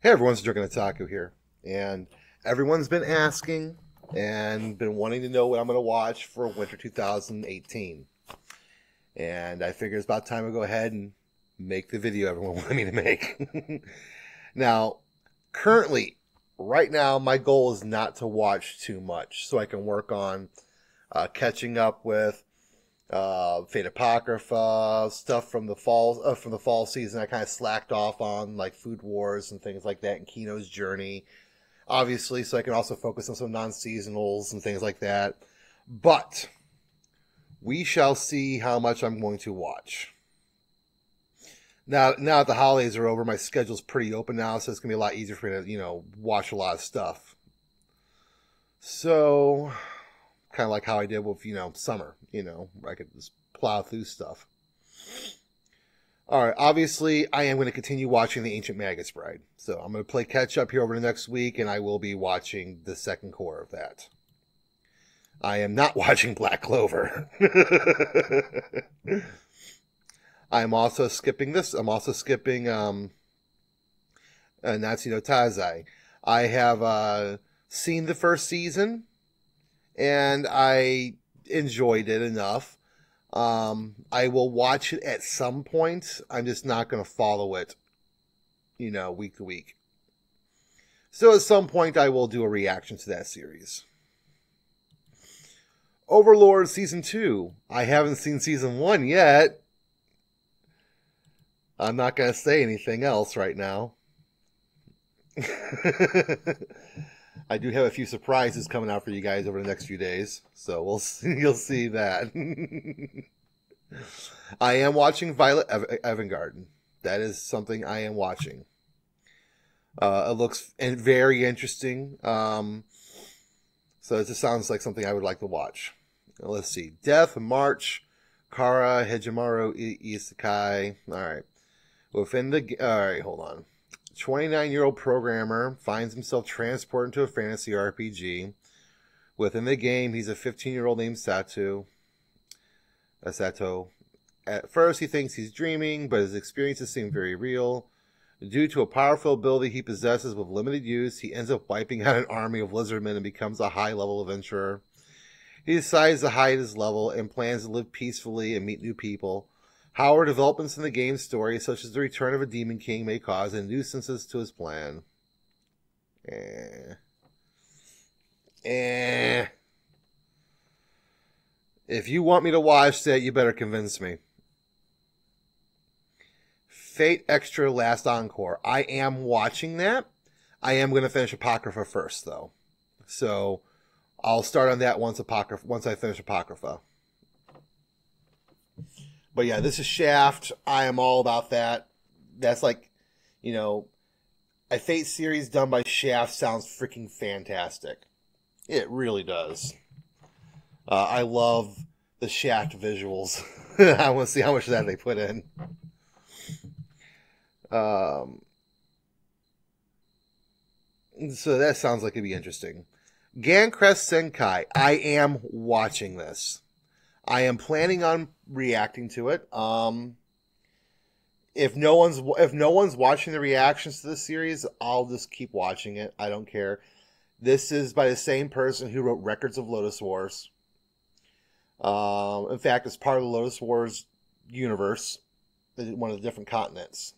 Hey everyone, it's Drunken Otaku here, and everyone's been asking and been wanting to know what I'm going to watch for winter 2018. And I figure it's about time to go ahead and make the video everyone wanted me to make. Now, currently, right now, my goal is not to watch too much, so I can work on catching up with Fate Apocrypha, stuff from the fall season. I kind of slacked off on, like Food Wars and things like that, and Kino's Journey, obviously, so I can also focus on some non-seasonals and things like that. But we shall see how much I'm going to watch. Now that the holidays are over, my schedule's pretty open now, so it's gonna be a lot easier for me to, watch a lot of stuff. So, kind of like how I did with, summer, I could just plow through stuff. Alright, obviously, I am going to continue watching The Ancient Magus Bride. So, I'm going to play catch up here over the next week, and I will be watching the second core of that. I am not watching Black Clover. I'm also skipping this. I'm also skipping Natsu no Taizai. I have seen the first season, and I enjoyed it enough. I will watch it at some point. I'm just not going to follow it, week to week. So at some point, I will do a reaction to that series. Overlord Season 2. I haven't seen Season 1 yet. I'm not going to say anything else right now. I do have a few surprises coming out for you guys over the next few days, so you'll see that. I am watching Violet Evergarden. That is something I am watching. It looks very interesting. So it just sounds like something I would like to watch. Let's see. Death, March, Kara, Hejimaru, Isekai. All right. Alright, hold on. 29-year-old programmer finds himself transported into a fantasy RPG. Within the game, he's a 15-year-old named Sato. At first, he thinks he's dreaming, but his experiences seem very real. Due to a powerful ability he possesses with limited use, he ends up wiping out an army of lizardmen and becomes a high-level adventurer. He decides to hide his level and plans to live peacefully and meet new people. However, developments in the game's story, such as the return of a demon king, may cause nuisances to his plan. If you want me to watch that, you better convince me. Fate Extra Last Encore. I am watching that. I am going to finish Apocrypha first, though. So, I'll start on that once I finish Apocrypha. But yeah, this is Shaft. I am all about that. That's like, a Fate series done by Shaft sounds freaking fantastic. It really does. I love the Shaft visuals. I want to see how much of that they put in. So that sounds like it'd be interesting. Gancrest Senkai. I am watching this. I am planning on reacting to it. If no one's watching the reactions to this series, I'll just keep watching it. I don't care. This is by the same person who wrote Records of Lodoss Wars. In fact, it's part of the Lodoss Wars universe, one of the different continents.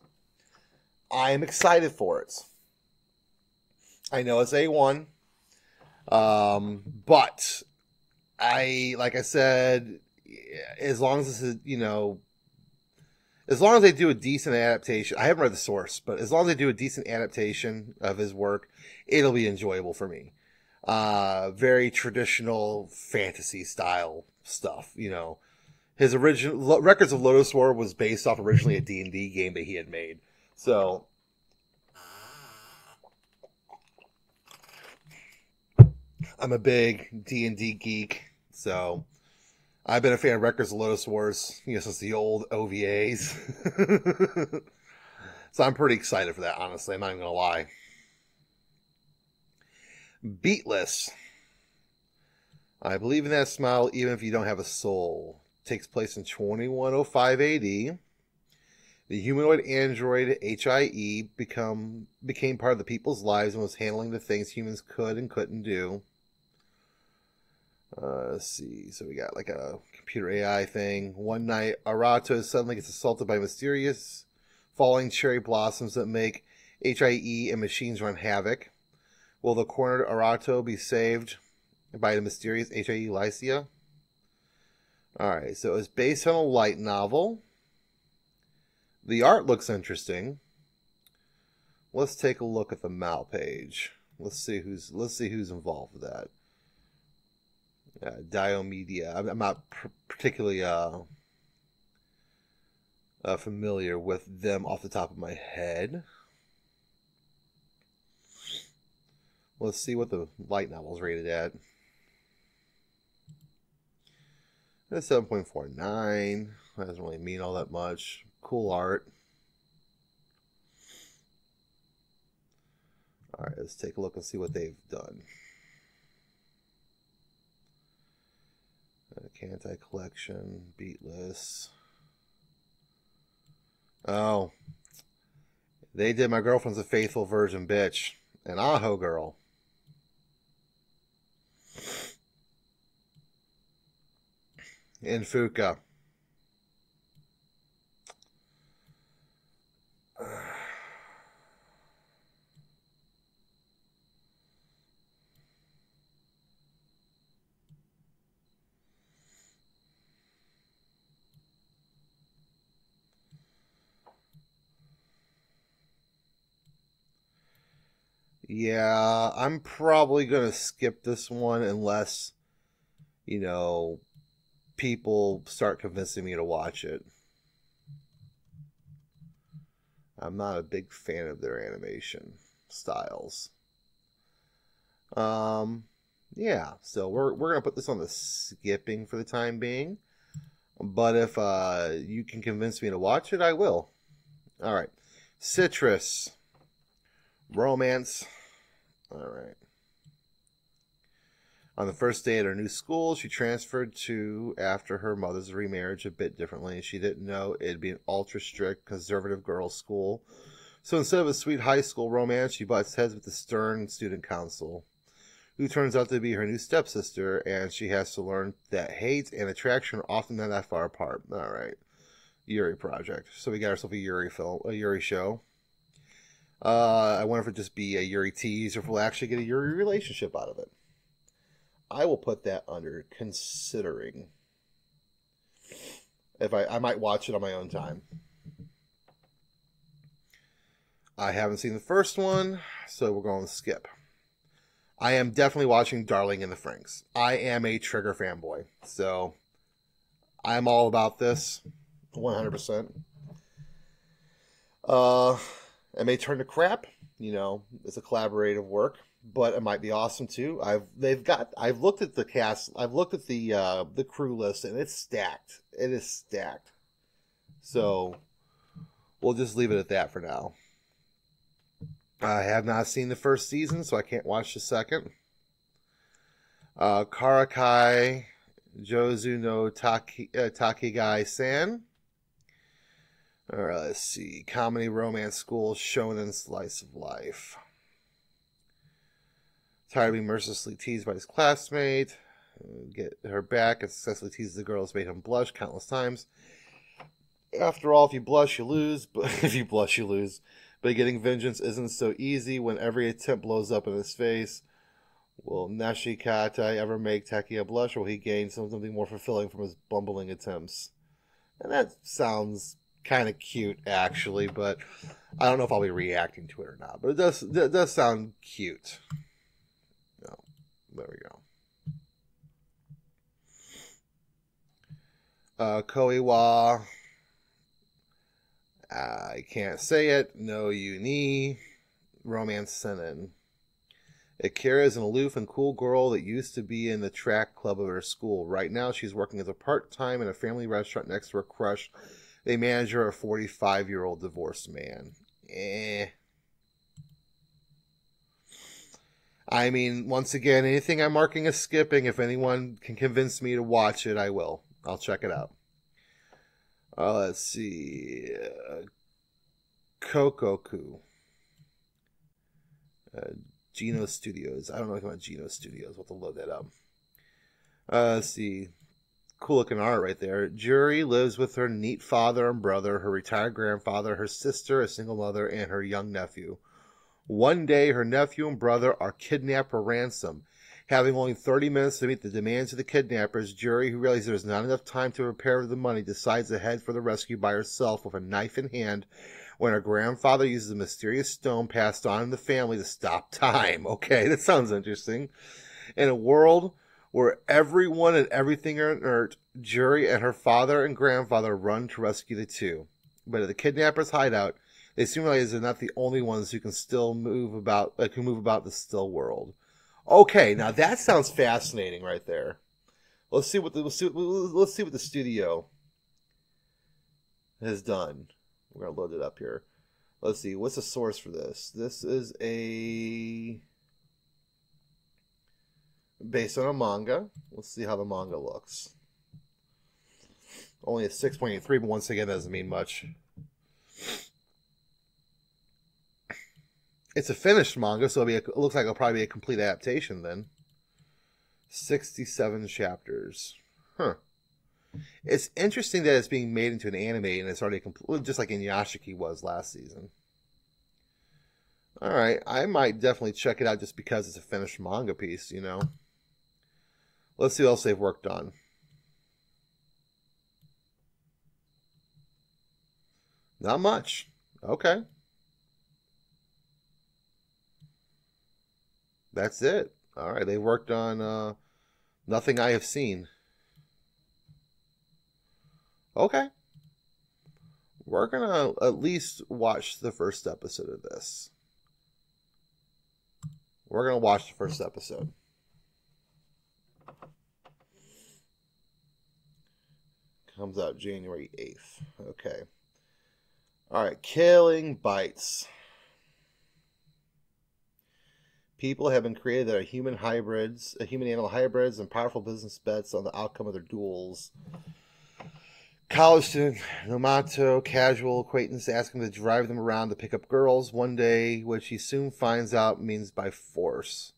I am excited for it. I know it's A1, but like I said, as long as this is, as long as they do a decent adaptation, I haven't read the source, but as long as they do a decent adaptation of his work, it'll be enjoyable for me. Very traditional fantasy style stuff, His original Records of Lodoss War was based off originally a D&D game that he had made. So, I'm a big D&D geek, so I've been a fan of Records of Lodoss Wars, since the old OVAs. So I'm pretty excited for that, honestly. I'm not even going to lie. Beatless. I believe in that smile even if you don't have a soul. Takes place in 2105 AD. The humanoid android HIE became part of the people's lives and was handling the things humans could and couldn't do. Let's see. So we got like a computer AI thing. One night, Arato suddenly gets assaulted by mysterious falling cherry blossoms that make HIE and machines run havoc. Will the cornered Arato be saved by the mysterious HIE Lycia? Alright, so it's based on a light novel. The art looks interesting. Let's take a look at the Mal page. Let's see who's involved with that. Diomedia. I'm not particularly familiar with them off the top of my head. Let's see what the light novel's rated at. That's 7.49. That doesn't really mean all that much. Cool art. Alright, let's take a look and see what they've done. Kantai collection, beatless. Oh. They did My Girlfriend's a Faithful Virgin Bitch. An Aho girl. In Fuka. Yeah, I'm probably going to skip this one unless, you know, people start convincing me to watch it. I'm not a big fan of their animation styles. Yeah, so we're going to put this on the skipping for the time being. But if you can convince me to watch it, I will. All right. Citrus. Romance. All right. On the first day at her new school, she transferred to after her mother's remarriage a bit differently. She didn't know it'd be an ultra-strict, conservative girls' school. So instead of a sweet high school romance, she butts heads with the stern student council, who turns out to be her new stepsister, and she has to learn that hate and attraction are often not that far apart. All right. Yuri Project. So we got ourselves a Yuri film, a Yuri show. I wonder if it'll just be a Yuri tease or if we'll actually get a Yuri relationship out of it. I will put that under considering. If I might watch it on my own time. I haven't seen the first one, so we're going to skip. I am definitely watching Darling in the Franxx. I am a Trigger fanboy, so I'm all about this, 100%. It may turn to crap, you know, it's a collaborative work, but it might be awesome too. I've looked at the cast, I've looked at the crew list, and it's stacked. It is stacked. So we'll just leave it at that for now. I have not seen the first season, so I can't watch the second. Karakai Jozu no Takigai-san. All right, let's see. Comedy, romance, school, shonen, slice of life. Tired of being mercilessly teased by his classmate. Get her back and successfully teases the girl who's made him blush countless times. After all, if you blush, you lose. But if you blush, you lose. But getting vengeance isn't so easy when every attempt blows up in his face. Will Nashikatai ever make Takia blush, or will he gain something more fulfilling from his bumbling attempts? And that sounds kind of cute, actually, but I don't know if I'll be reacting to it or not. But it does sound cute. Oh, there we go. Koiwa. I can't say it. No Uni. Romance Seinen. Akira is an aloof and cool girl that used to be in the track club of her school. Right now, she's working as a part-time in a family restaurant next to her crush, a manager, a 45-year-old divorced man. I mean, once again, anything I'm marking as skipping, if anyone can convince me to watch it, I will. I'll check it out. Let's see. Kokoku. Geno Studios. I don't know anything about Geno Studios. We'll have to load that up. Let's see. Cool looking art right there. Juri lives with her neat father and brother, her retired grandfather, her sister, a single mother, and her young nephew. One day, her nephew and brother are kidnapped for ransom. Having only 30 minutes to meet the demands of the kidnappers, Juri, who realizes there's not enough time to prepare the money, decides to head for the rescue by herself with a knife in hand when her grandfather uses a mysterious stone passed on in the family to stop time. Okay, that sounds interesting. In a world where everyone and everything are inert, Juri and her father and grandfather run to rescue the two. But at the kidnappers' hideout, they soon realize they're not the only ones who can still move about, who move about the still world. Okay, now that sounds fascinating right there. Let's see what the studio has done. We're gonna load it up here. Let's see, what's the source for this? This is based on a manga. Let's see how the manga looks. Only a 6.83, but once again, that doesn't mean much. It's a finished manga, so it looks like it'll probably be a complete adaptation then. 67 chapters. Huh. It's interesting that it's being made into an anime and it's already complete, just like Inuyashiki was last season. Alright, I might definitely check it out just because it's a finished manga piece, you know. Let's see what else they've worked on. Not much. Okay. That's it. All right, they worked on Nothing I Have Seen. Okay. We're going to at least watch the first episode of this. We're going to watch the first episode. Comes out January 8th. Okay. All right, Killing Bites. People have been created that are human animal hybrids, and powerful business bets on the outcome of their duels. College student Nomato, casual acquaintance, ask him to drive them around to pick up girls one day, which he soon finds out means by force.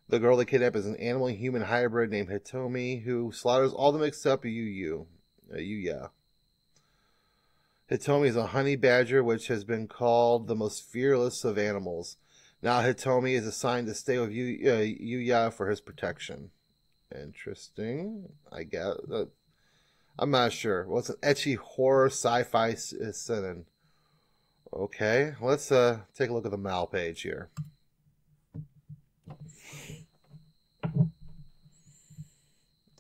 The girl they kidnap is an animal-human hybrid named Hitomi, who slaughters all of them except Yuya. Hitomi is a honey badger, which has been called the most fearless of animals. Now Hitomi is assigned to stay with Yuya for his protection. Interesting. I guess. I'm not sure. Well, it's an ecchi horror sci-fi seinen. Okay, let's take a look at the Mal page here.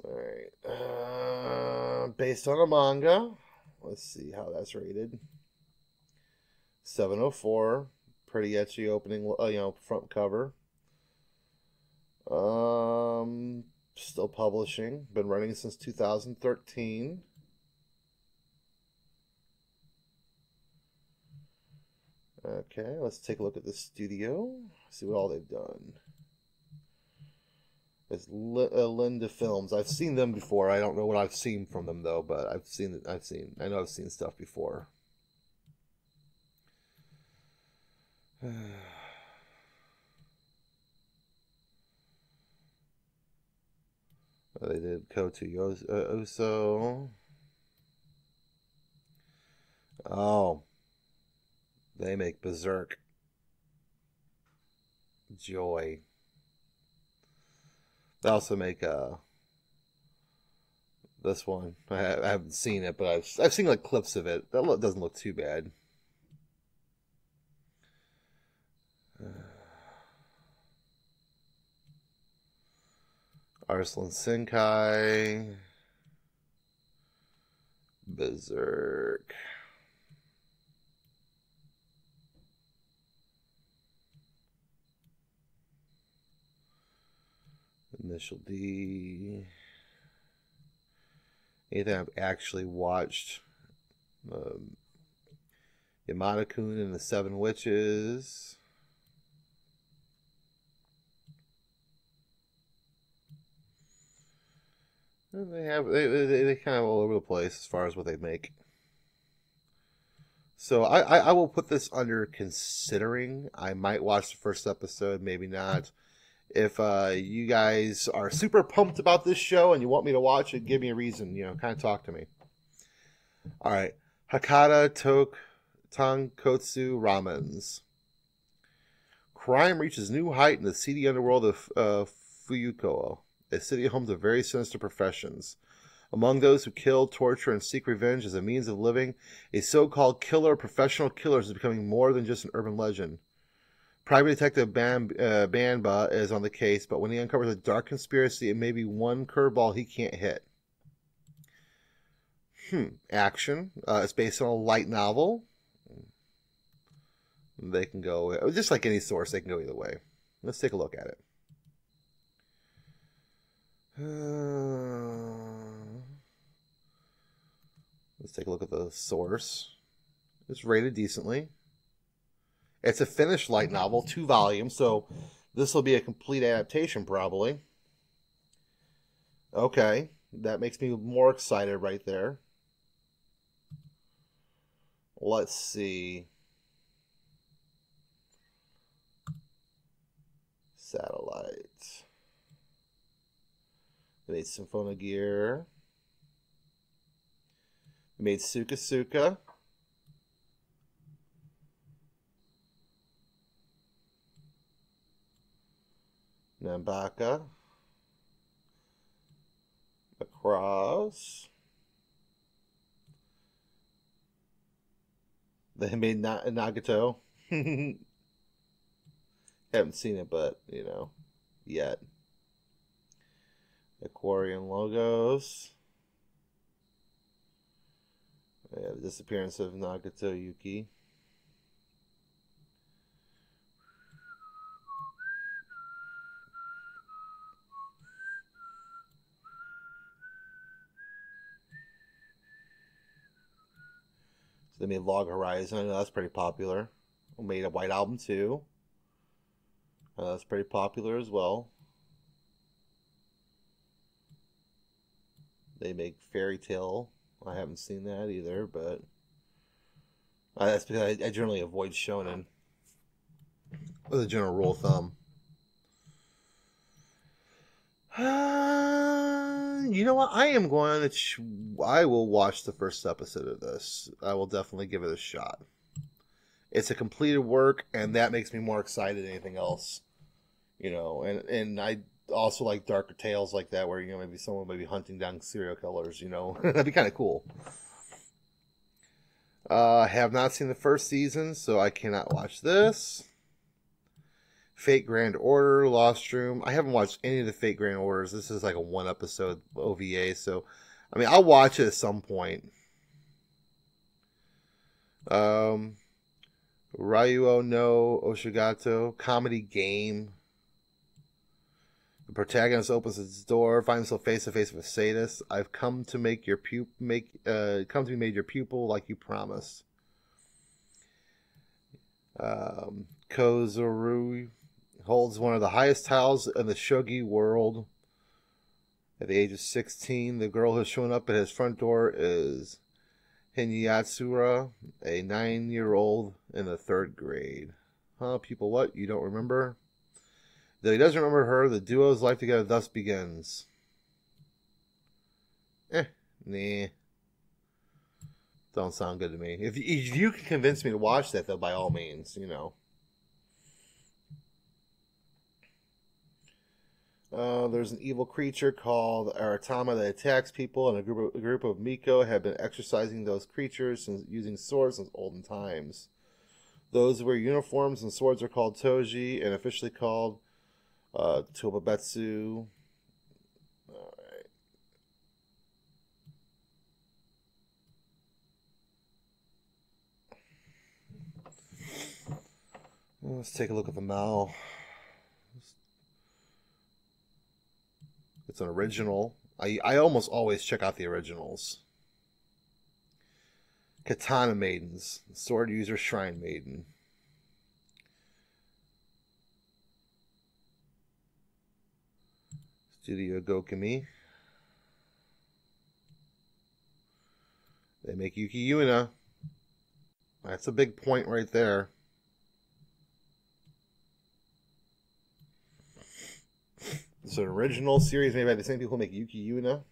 Alright. Based on a manga. Let's see how that's rated. 704. Pretty ecchi opening, front cover. Still publishing. Been running since 2013. Okay, let's take a look at the studio. See what all they've done. It's Linda Films. I've seen them before. I don't know what I've seen from them though, but I know I've seen stuff before. They did Koto Uso. Oh. They make Berserk. Joy. They also make this one. I haven't seen it, but I've seen like clips of it. That doesn't look too bad. Arslan Senkai. Berserk. Initial D. Anything I've actually watched. Yamada-kun and the Seven Witches. They kind of all over the place as far as what they make. So I will put this under considering. I might watch the first episode, maybe not. If you guys are super pumped about this show and you want me to watch it, give me a reason. Kind of talk to me. All right. Hakata Tonkotsu Ramens. Crime reaches new height in the seedy underworld of Fuyuko, a city home to very sinister professions. Among those who kill, torture, and seek revenge as a means of living, a so-called killer of professional killers is becoming more than just an urban legend. Private Detective Banba is on the case, but when he uncovers a dark conspiracy, it may be one curveball he can't hit. Action. It's based on a light novel. They can go, just like any source, they can go either way. Let's take a look at it. Let's take a look at the source. It's rated decently. It's a finished light novel, 2 volumes, so this will be a complete adaptation probably. Okay, that makes me more excited right there. Let's see. Satellite. They made Symphonogear. They made Suka Suka. Nambaka. Across. They made Nagato. Haven't seen it, but, yet. Aquarian logos. Yeah, the disappearance of Nagato Yuki. So they made Log Horizon. I know that's pretty popular. They made a White Album too. That's pretty popular as well. They make Fairy Tail. I haven't seen that either, but that's because I generally avoid shonen. As a general rule of thumb. You know what? I will watch the first episode of this. I will definitely give it a shot. It's a completed work, and that makes me more excited than anything else. And I also like darker tales like that, where maybe someone may be hunting down serial killers. That'd be kind of cool. Have not seen the first season, so I cannot watch this. Fate Grand Order, Lost Room. I haven't watched any of the Fate Grand Orders. This is like a 1-episode OVA, so I'll watch it at some point. Ryuo no Oshigato, comedy game. The protagonist opens his door, finds himself face to face with a sadist. I've come to make your come to be made your pupil like you promised. Kozuru holds one of the highest titles in the shogi world. At the age of 16, the girl who has shown up at his front door is Hinyatsura, a 9-year-old in the 3rd grade. Pupil what? You don't remember? Though he doesn't remember her, the duo's life together thus begins. Nah. Don't sound good to me. If you can convince me to watch that, though, by all means, There's an evil creature called Aratama that attacks people, and a group of Miko have been exorcising those creatures and using swords since olden times. Those who wear uniforms and swords are called Toji, and officially called Tobabetsu. Alright. Let's take a look at the Mao. It's an original. I almost always check out the originals. Katana Maidens. Sword User Shrine Maiden. Studio Gokumi. They make Yuki Yuna. That's a big point right there. It's an original series made by the same people who make Yuki Yuna.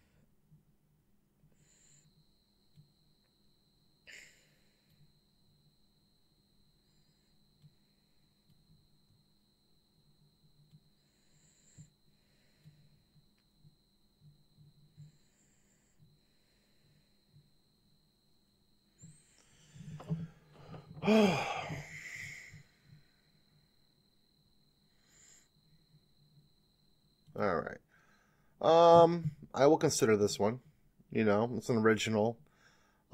All right. I will consider this one. You know, it's an original.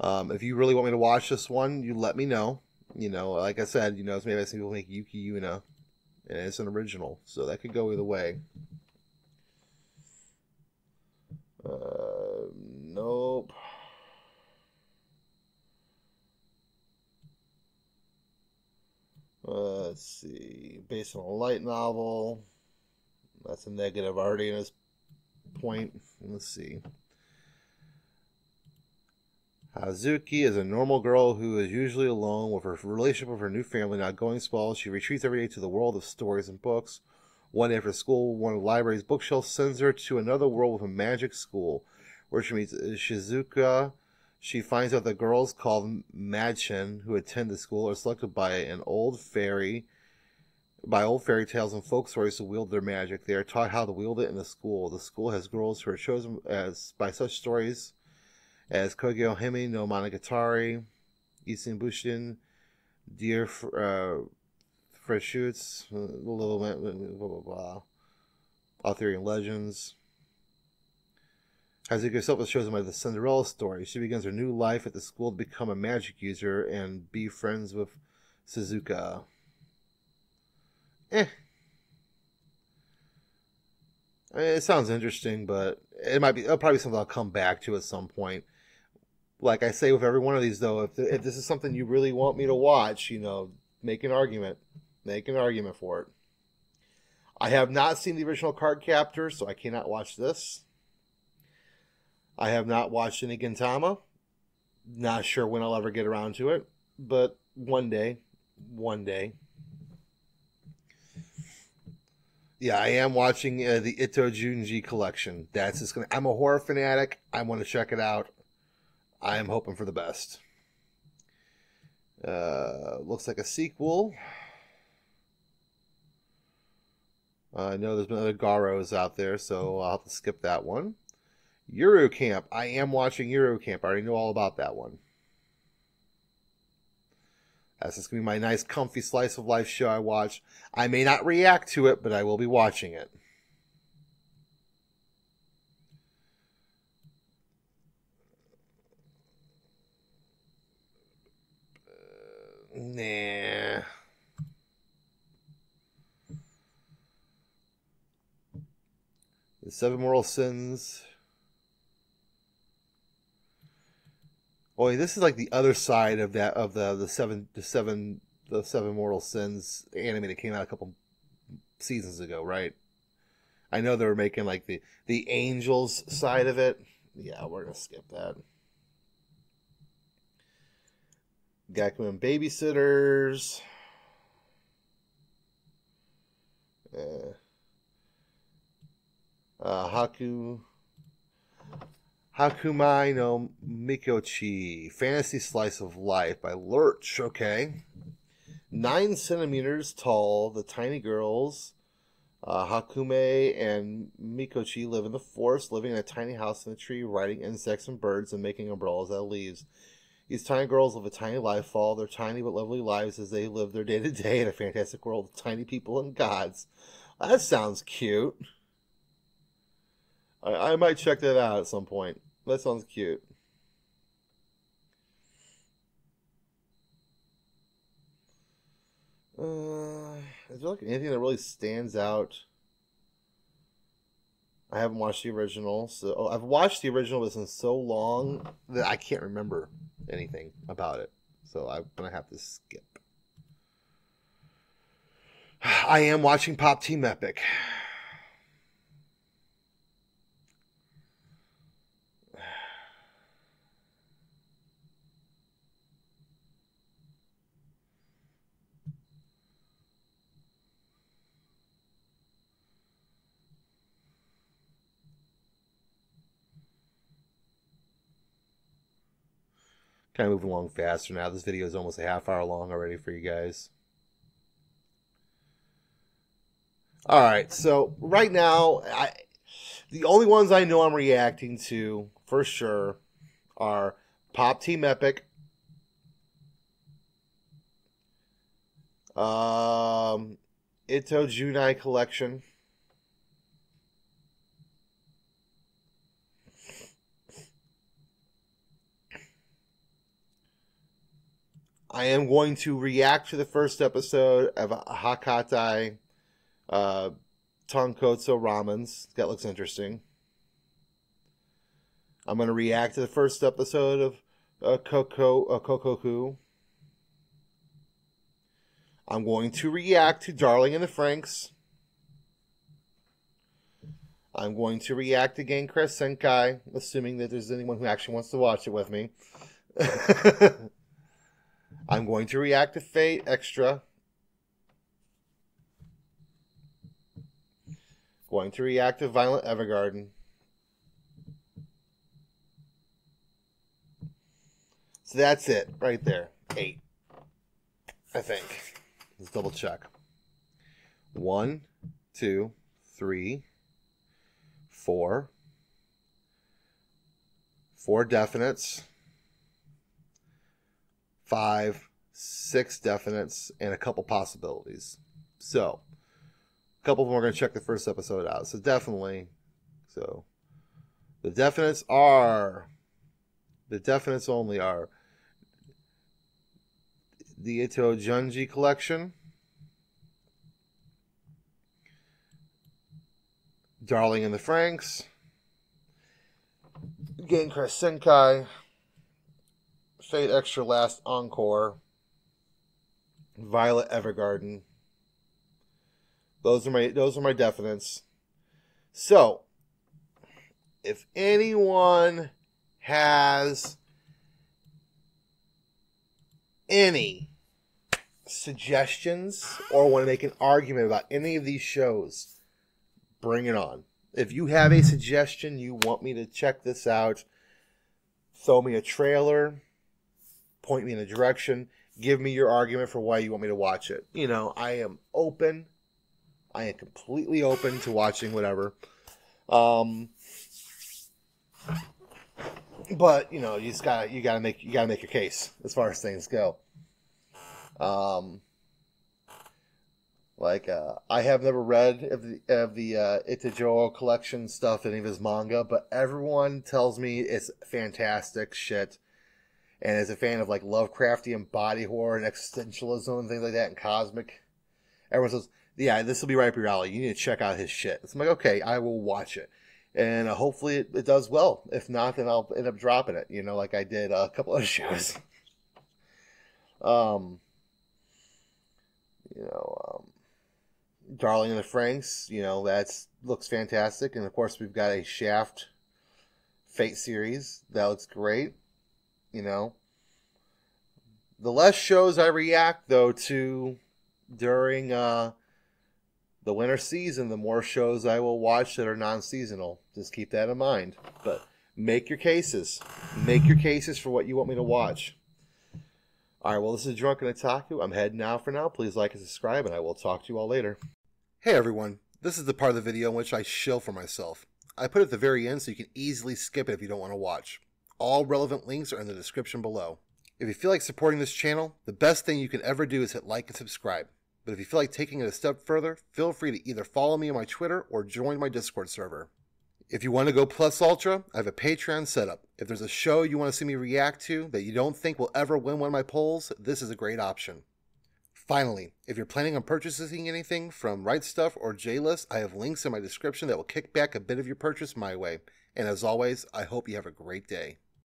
If you really want me to watch this one, you let me know. You know, like I said, you know, it's made by some people who make Yuki Yuna, and it's an original, so that could go either way. Nope. Let's see. Based on a light novel. That's a negative already in this point. Let's see. Hazuki is a normal girl who is usually alone with her relationship with her new family not going well. She retreats every day to the world of stories and books. One day after school, one of the library's bookshelves sends her to another world with a magic school, where she meets Shizuka. She finds out that girls called Madchen who attend the school are selected by old fairy tales and folk stories to wield their magic. They are taught how to wield it in the school. The school has girls who are chosen as by such stories as Kogyo Hime no Monogatari, Isin Bushin, Dear Freshoots, Little blah blah blah, Arthurian legends. Hazuki herself is chosen by the Cinderella story. She begins her new life at the school to become a magic user and be friends with Suzuka. I mean, it sounds interesting, but it'll probably be something I'll come back to at some point. Like I say with every one of these, though, if this is something you really want me to watch, you know, make an argument for it. I have not seen the original Card Captor, so I cannot watch this. I have not watched any Gintama. Not sure when I'll ever get around to it, but one day. Yeah, I am watching the Ito Junji collection. That's just gonna. I'm a horror fanatic. I want to check it out. I am hoping for the best. Looks like a sequel. I know there's been other Garos out there, so I'll have to skip that one. Euro Camp. I am watching Euro Camp. I already know all about that one. That's just going to be my nice, comfy slice of life show I watch. I may not react to it, but I will be watching it. Nah. The Seven Moral Sins. Oh, this is like the other side of that the seven mortal sins anime that came out a couple seasons ago, right? I know they were making like the angels side of it. Yeah, we're gonna skip that. Gakumen Babysitters. Hakumai no Mikochi, Fantasy Slice of Life by Lurch. Okay. 9 centimeters tall, the tiny girls, Hakume and Mikochi, live in the forest, living in a tiny house in a tree, riding insects and birds and making umbrellas out of leaves. These tiny girls live a tiny life, follow their tiny but lovely lives as they live their day-to-day in a fantastic world of tiny people and gods. That sounds cute. I might check that out at some point. That sounds cute. Is there like anything that really stands out? I haven't watched the original, so I've watched the original, but it's been so long that I can't remember anything about it. So I'm gonna have to skip. I am watching Pop Team Epic. Kind of moving along faster now. This video is almost a half hour long already for you guys. Alright, so right now, the only ones I know I'm reacting to, for sure, are Pop Team Epic, Ito Junai Collection, I am going to react to the first episode of Hakatai Tonkotsu Ramens. That looks interesting. I'm going to react to the first episode of Kokoku. I'm going to react to Darling in the Franxx. I'm going to react to Genkres Senkai, assuming that there's anyone who actually wants to watch it with me. I'm going to react to Fate Extra. Going to react to Violent Evergarden. So that's it, right there. 8. I think. Let's double check. 1, 2, 3, 4. 4 definites. 5, 6 definites, and a couple possibilities. So, a couple of them are going to check the first episode out. So definitely. So, the definites only are the Ito Junji Collection, Darling in the Franxx, Genkres Senkai, Fate Extra Last Encore, Violet Evergarden. Those are my definites. So, if anyone has any suggestions or want to make an argument about any of these shows, bring it on. If you have a suggestion, you want me to check this out, throw me a trailer, point me in a direction, give me your argument for why you want me to watch it. You know, I am open. I am completely open to watching whatever. But you know, you gotta make your case as far as things go. I have never read of the Itajo collection stuff, any of his manga, but everyone tells me it's fantastic shit. And as a fan of like Lovecraftian body horror and existentialism and things like that and cosmic, everyone says, yeah, this will be right up your alley. You need to check out his shit. So I'm like, okay, I will watch it. And hopefully it does well. If not, then I'll end up dropping it, you know, like I did a couple other shows. Darling in the Franxx, you know, looks fantastic. And of course, we've got a Shaft Fate series. That looks great. You know, the less shows I react though to during the winter season, the more shows I will watch that are non-seasonal. Just keep that in mind. But make your cases. Make your cases for what you want me to watch. All right, well, this is Drunken Otaku. I'm heading out for now. Please like and subscribe, and I will talk to you all later. Hey, everyone. This is the part of the video in which I shill for myself. I put it at the very end so you can easily skip it if you don't want to watch. All relevant links are in the description below. If you feel like supporting this channel, the best thing you can ever do is hit like and subscribe. But if you feel like taking it a step further, feel free to either follow me on my Twitter or join my Discord server. If you want to go plus ultra, I have a Patreon setup. If there's a show you want to see me react to that you don't think will ever win one of my polls, this is a great option. Finally, if you're planning on purchasing anything from RightStuf or J-List, I have links in my description that will kick back a bit of your purchase my way. And as always, I hope you have a great day.